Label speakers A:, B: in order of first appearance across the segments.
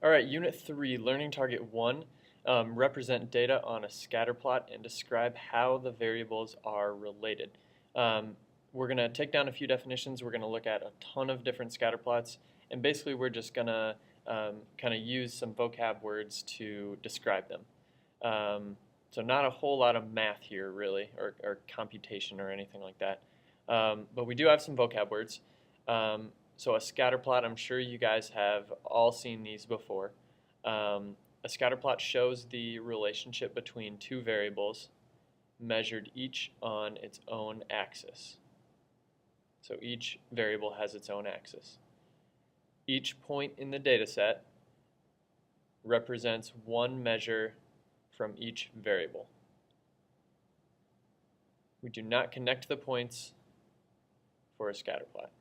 A: All right, Unit 3, Learning Target 1, represent data on a scatter plot and describe how the variables are related. We're going to take down a few definitions. We're going to look at a ton of different scatter plots, and basically we're just going to kind of use some vocab words to describe them. So not a whole lot of math here, really, or computation or anything like that. But we do have some vocab words. So a scatter plot, I'm sure you guys have all seen these before. A scatter plot shows the relationship between two variables measured each on its own axis. So each variable has its own axis. Each point in the data set represents one measure from each variable. We do not connect the points for a scatter plot.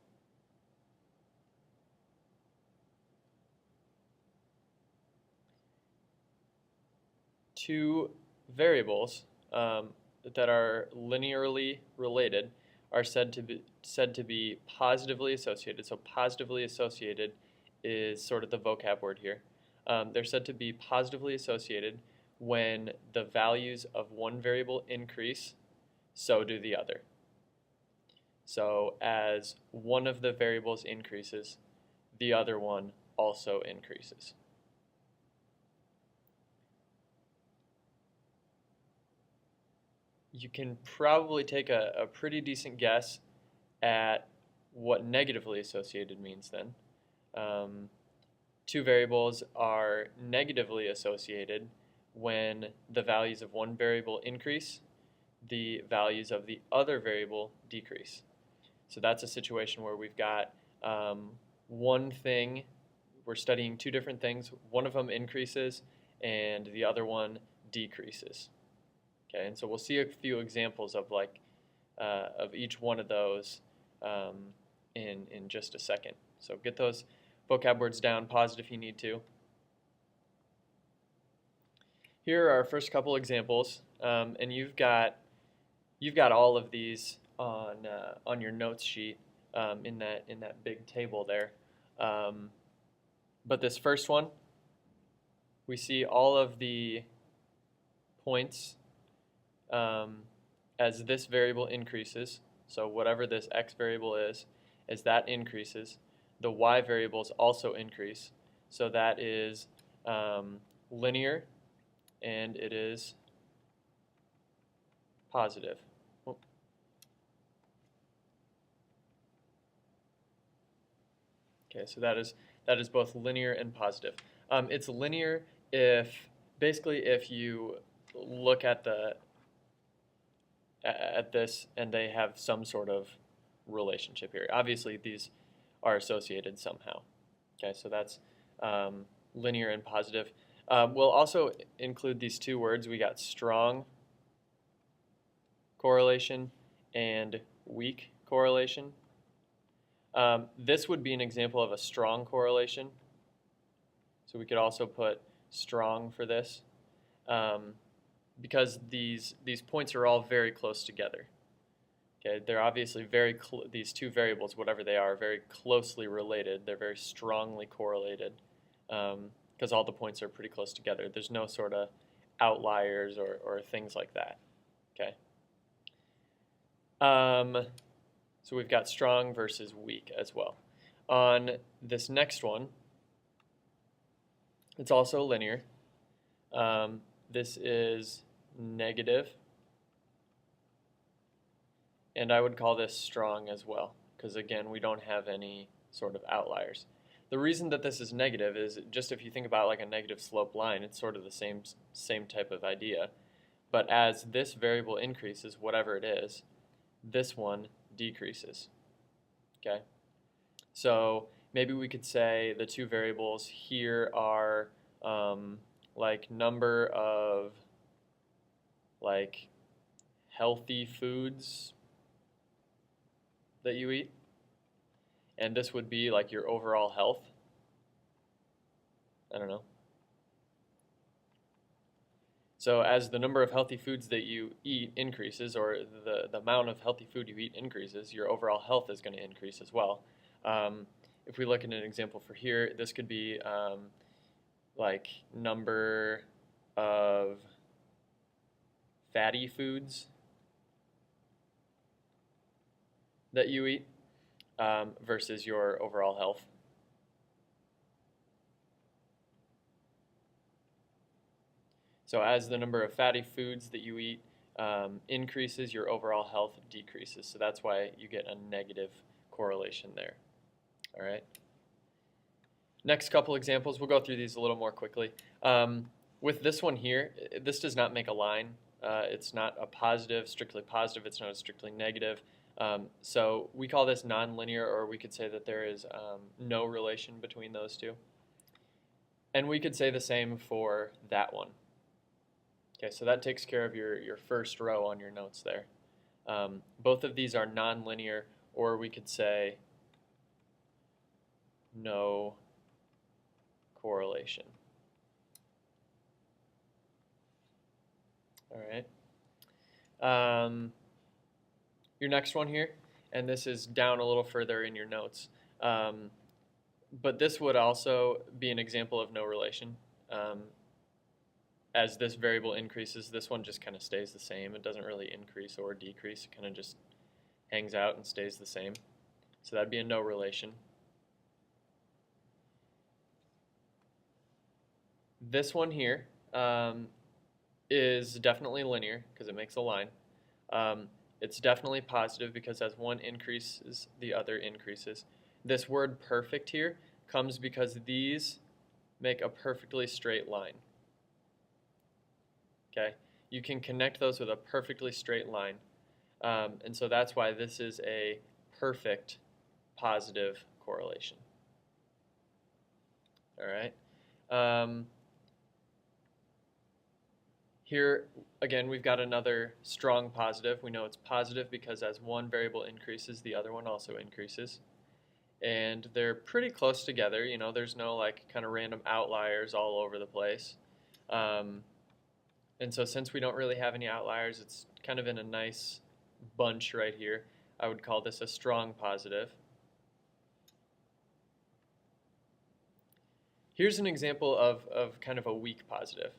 A: Two variables that are linearly related are said to be positively associated. So positively associated is sort of the vocab word here. They're said to be positively associated when the values of one variable increase, so do the other. So as one of the variables increases, the other one also increases. You can probably take a pretty decent guess at what negatively associated means then. Two variables are negatively associated when the values of one variable increase, the values of the other variable decrease. So that's a situation where we've got one thing, we're studying two different things, one of them increases and the other one decreases. Okay, and so we'll see a few examples of of each one of those in just a second. So get those vocab words down, pause it if you need to. Here are our first couple examples, and you've got all of these on your notes sheet in that big table there. But this first one, we see all of the points as this variable increases, so whatever this x variable is, as that increases, the y variables also increase. So that is linear, and it is positive. Okay, so that is both linear and positive. It's linear if you look at this and they have some sort of relationship here. Obviously, these are associated somehow. Okay, so that's linear and positive. We'll also include these two words. We got strong correlation and weak correlation. This would be an example of a strong correlation. So we could also put strong for this. Because these points are all very close together. Okay, they're obviously these two variables, whatever they are, very closely related. They're very strongly correlated because all the points are pretty close together. There's no sort of outliers or things like that. Okay. So we've got strong versus weak as well. On this next one, it's also linear. This is negative, and I would call this strong as well, because again, we don't have any sort of outliers. The reason that this is negative is just if you think about like a negative slope line, it's sort of the same type of idea. But as this variable increases, whatever it is, this one decreases. Okay? So maybe we could say the two variables here are like number of like healthy foods that you eat, and this would be like your overall health. I don't know. So as the number of healthy foods that you eat increases, or the amount of healthy food you eat increases, your overall health is going to increase as well. If we look at an example for here, this could be like number of fatty foods that you eat versus your overall health. So as the number of fatty foods that you eat increases, your overall health decreases. So that's why you get a negative correlation there. All right. Next couple examples, we'll go through these a little more quickly. With this one here, this does not make a line. It's not a positive, strictly positive. It's not a strictly negative. So we call this nonlinear, or we could say that there is no relation between those two. And we could say the same for that one. Okay, so that takes care of your first row on your notes there. Both of these are nonlinear, or we could say no correlation. All right. Your next one here, and this is down a little further in your notes, but this would also be an example of no relation. As this variable increases, this one just kind of stays the same. It doesn't really increase or decrease. It kind of just hangs out and stays the same. So that'd be a no relation. This one here is definitely linear because it makes a line. It's definitely positive because as one increases, the other increases. This word perfect here comes because these make a perfectly straight line. Okay, you can connect those with a perfectly straight line. And so that's why this is a perfect positive correlation. All right. Here, again, we've got another strong positive. We know it's positive because as one variable increases, the other one also increases. And they're pretty close together. You know, there's no like kind of random outliers all over the place. And so since we don't really have any outliers, it's kind of in a nice bunch right here. I would call this a strong positive. Here's an example of kind of a weak positive.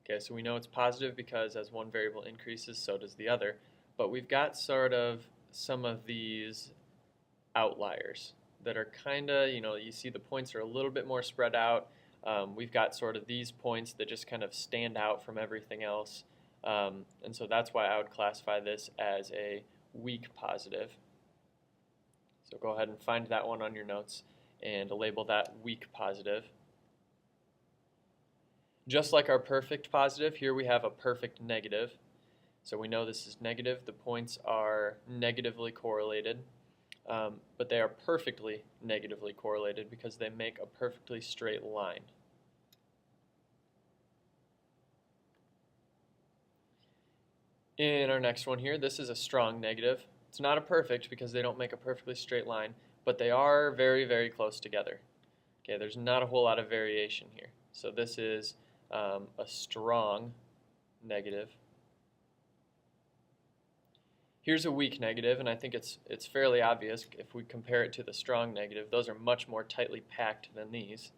A: Okay, so we know it's positive because as one variable increases, so does the other. But we've got sort of some of these outliers that are kind of, you see the points are a little bit more spread out. We've got sort of these points that just kind of stand out from everything else. And so that's why I would classify this as a weak positive. So go ahead and find that one on your notes and label that weak positive. Just like our perfect positive, here we have a perfect negative. So we know this is negative. The points are negatively correlated, but they are perfectly negatively correlated because they make a perfectly straight line. In our next one here, this is a strong negative. It's not a perfect because they don't make a perfectly straight line, but they are very, very close together. Okay, there's not a whole lot of variation here. So this is a strong negative. Here's a weak negative, and I think it's fairly obvious if we compare it to the strong negative. Those are much more tightly packed than these.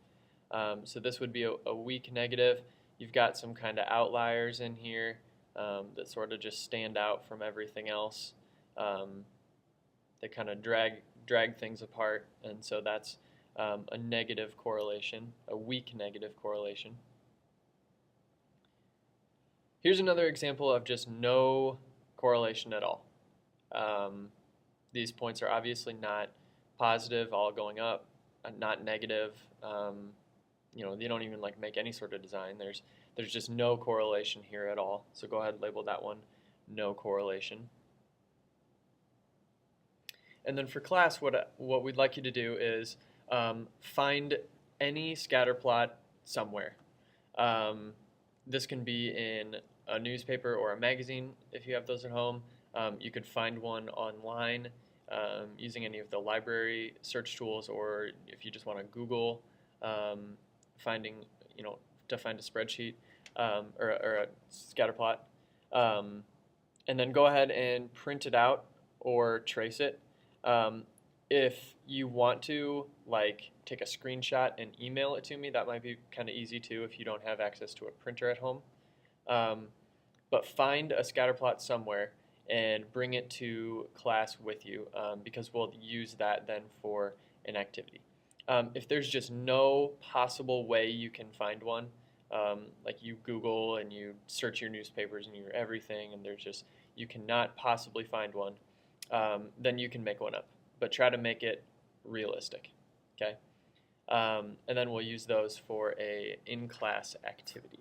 A: So this would be a weak negative. You've got some kind of outliers in here that sort of just stand out from everything else. They kind of drag things apart, and so that's a negative correlation, a weak negative correlation. Here's another example of just no correlation at all. These points are obviously not positive, all going up, not negative. They don't even like make any sort of design. There's just no correlation here at all. So go ahead and label that one no correlation. And then for class, what we'd like you to do is find any scatter plot somewhere. This can be in a newspaper or a magazine if you have those at home. You could find one online using any of the library search tools, or if you just want to Google to find a spreadsheet or a scatter plot. And then go ahead and print it out or trace it. If you want to like take a screenshot and email it to me, that might be kind of easy too if you don't have access to a printer at home. Um, but find a scatter plot somewhere and bring it to class with you because we'll use that then for an activity. If there's just no possible way you can find one, like you Google and you search your newspapers and your everything, and there's just you cannot possibly find one, then you can make one up. But try to make it realistic, okay? And then we'll use those for a in-class activity.